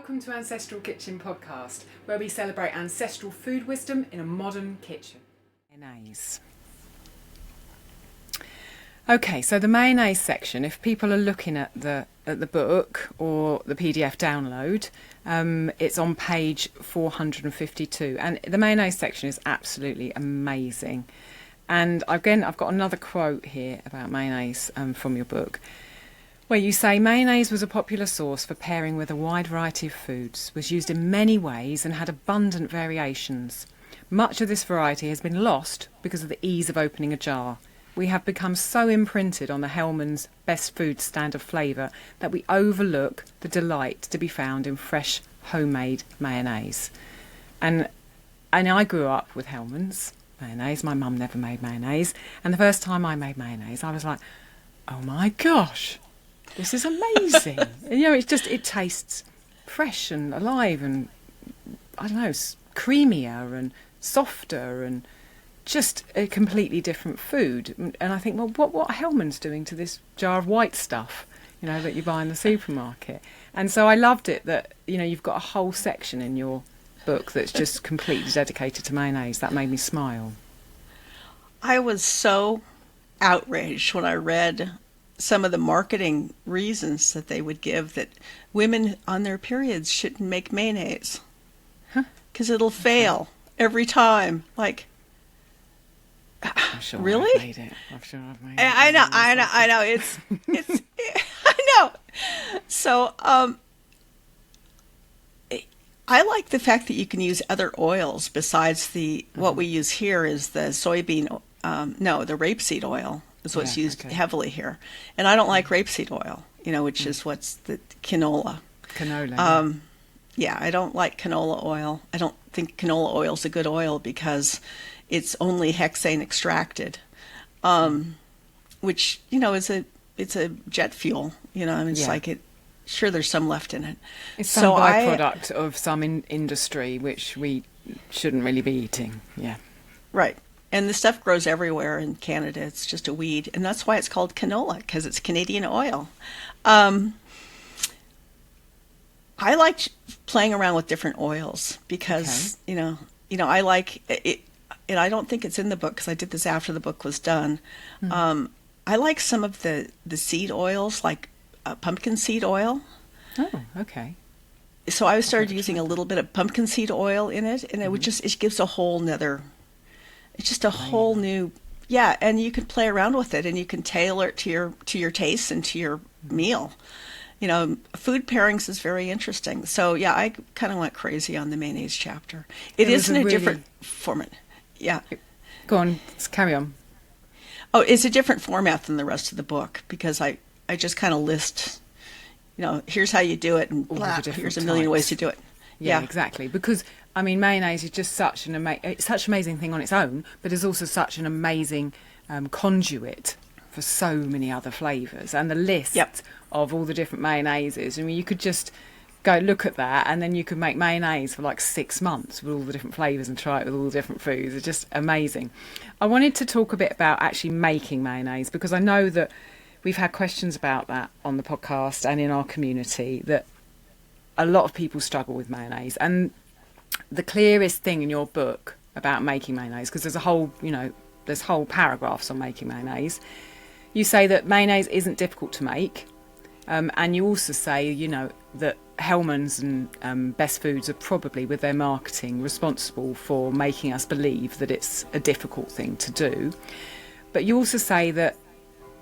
Welcome to Ancestral Kitchen Podcast, where we celebrate ancestral food wisdom in a modern kitchen. Mayonnaise. Okay, so the mayonnaise section, if people are looking at the book or the PDF download, it's on page 452. And the mayonnaise section is absolutely amazing. And again, I've got another quote here about mayonnaise from your book, where you say mayonnaise was a popular sauce for pairing with a wide variety of foods, was used in many ways and had abundant variations. Much of this variety has been lost because of the ease of opening a jar. We have become so imprinted on the Hellmann's best food standard flavour that we overlook the delight to be found in fresh homemade mayonnaise. And I grew up with Hellmann's mayonnaise. My mum never made mayonnaise. And the first time I made mayonnaise, I was like, oh my gosh, this is amazing. And, it tastes fresh and alive and, I don't know, creamier and softer and just a completely different food. And I think, well, what are Hellmann's doing to this jar of white stuff, that you buy in the supermarket? And so I loved it that, you've got a whole section in your book that's just completely dedicated to mayonnaise. That made me smile. I was so outraged when I read some of the marketing reasons that they would give that women on their periods shouldn't make mayonnaise because it'll fail every time. Like, I'm sure really? I've made it. I'm sure I've made it. I know. It's I know. So, I like the fact that you can use other oils besides what we use here is the soybean. The rapeseed oil is what's used heavily here, and I don't like rapeseed oil. Which is what's the canola. Canola. I don't like canola oil. I don't think canola oil is a good oil because it's only hexane extracted, which it's a jet fuel. It's like it. Sure, there's some left in it. It's some byproduct of some industry which we shouldn't really be eating. Yeah, right. And the stuff grows everywhere in Canada. It's just a weed, and that's why it's called canola because it's Canadian oil. I like playing around with different oils because I like it, and I don't think it's in the book because I did this after the book was done. I like some of the seed oils, like pumpkin seed oil. Oh, okay. So I started using a little bit of pumpkin seed oil in it, and it gives a whole nother. It's just a whole new, and you can play around with it, and you can tailor it to your taste and to your meal. Food pairings is very interesting. So I kind of went crazy on the mayonnaise chapter. It is in a different format. Yeah. Go on, let's carry on. Oh, it's a different format than the rest of the book because I just kind of list, here's how you do it, and here's a million ways to do it. Yeah, exactly. Because mayonnaise is just such an amazing thing on its own, but it's also such an amazing conduit for so many other flavours. And the list of all the different mayonnaises, you could just go look at that, and then you could make mayonnaise for like 6 months with all the different flavours and try it with all the different foods. It's just amazing. I wanted to talk a bit about actually making mayonnaise because I know that we've had questions about that on the podcast and in our community, that a lot of people struggle with mayonnaise. And the clearest thing in your book about making mayonnaise, because there's whole paragraphs on making mayonnaise, you say that mayonnaise isn't difficult to make, and you also say that Hellmann's and Best Foods are probably, with their marketing, responsible for making us believe that it's a difficult thing to do. But you also say that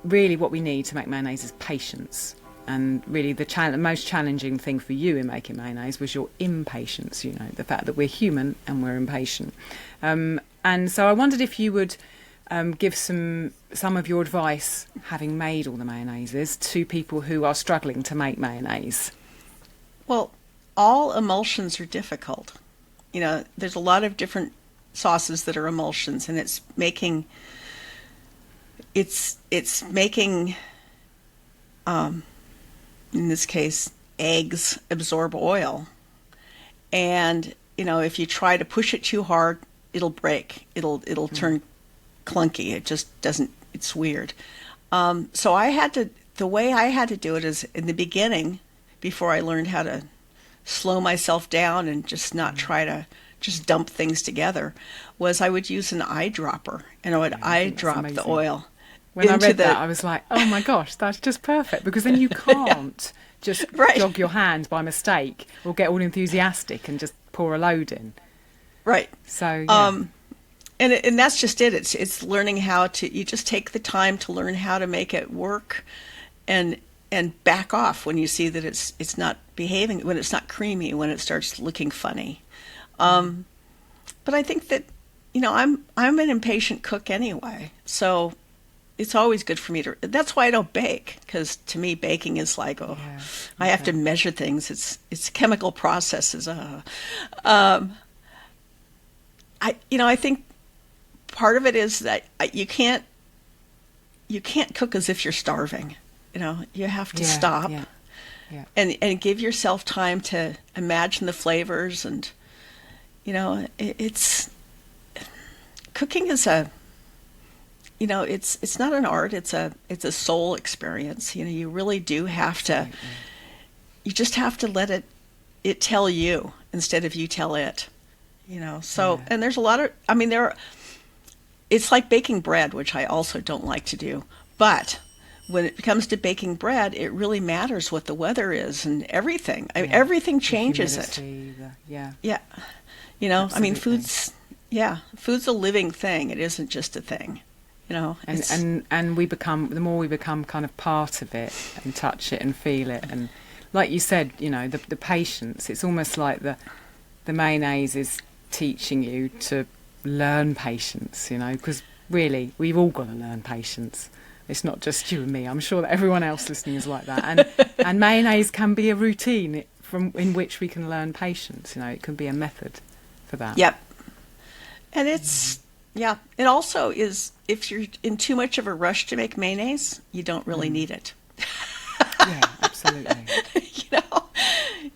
really what we need to make mayonnaise is patience. And really the most challenging thing for you in making mayonnaise was your impatience, the fact that we're human and we're impatient. And so I wondered if you would give some of your advice, having made all the mayonnaises, to people who are struggling to make mayonnaise. Well, all emulsions are difficult. There's a lot of different sauces that are emulsions, and it's making in this case, eggs absorb oil. And, if you try to push it too hard, it'll break. It'll turn clunky. It just doesn't, it's weird. So the way I had to do it is in the beginning, before I learned how to slow myself down and just not try to just dump things together, was I would use an eyedropper, and I would eyedrop the oil. When I read that, I was like, oh my gosh, that's just perfect, because then you can't just jog your hand by mistake or get all enthusiastic and just pour a load in. Right. So, yeah. And that's just it. It's learning how to, you just take the time to learn how to make it work, and back off when you see that it's not behaving, when it's not creamy, when it starts looking funny. But I think that, I'm an impatient cook anyway, so it's always good for me to. That's why I don't bake, because to me baking is like, I have to measure things. It's chemical processes. I think part of it is that you can't cook as if you're starving. You have to stop and give yourself time to imagine the flavors, and it's cooking is it's not an art, it's a soul experience. You really do have to, you just have to let it tell you instead of you tell it. And there's a lot of, it's like baking bread, which I also don't like to do, but when it comes to baking bread, it really matters what the weather is and everything. Everything changes it. Food's a living thing. It isn't just a thing. And we become, the more we become kind of part of it and touch it and feel it, and like you said, the patience. It's almost like the mayonnaise is teaching you to learn patience. Because really, we've all got to learn patience. It's not just you and me. I'm sure that everyone else listening is like that. And mayonnaise can be a routine in which we can learn patience. It can be a method for that. Yep. And it's, it also is, if you're in too much of a rush to make mayonnaise, you don't really need it. Yeah, absolutely.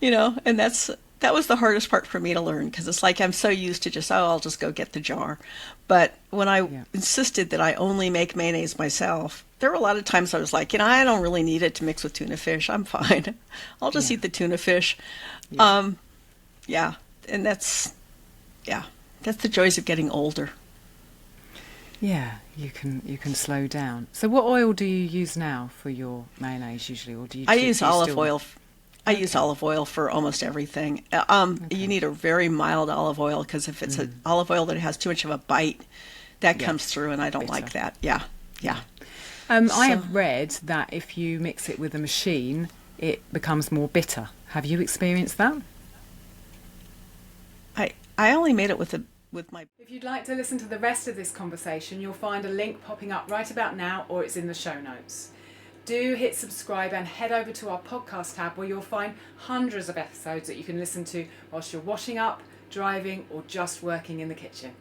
And that was the hardest part for me to learn, because it's like I'm so used to just, I'll just go get the jar. But when I insisted that I only make mayonnaise myself, there were a lot of times I was like, I don't really need it to mix with tuna fish. I'm fine. I'll just eat the tuna fish. And that's the joys of getting older. Yeah, you can slow down. So what oil do you use now for your mayonnaise usually, or do you? I use olive oil. I use olive oil for almost everything. You need a very mild olive oil, because if it's an olive oil that has too much of a bite, that comes through, and I don't like that. Yeah. I have read that if you mix it with a machine, it becomes more bitter. Have you experienced that? I only made it with my... If you'd like to listen to the rest of this conversation, you'll find a link popping up right about now, or it's in the show notes. Do hit subscribe and head over to our podcast tab, where you'll find hundreds of episodes that you can listen to whilst you're washing up, driving, or just working in the kitchen.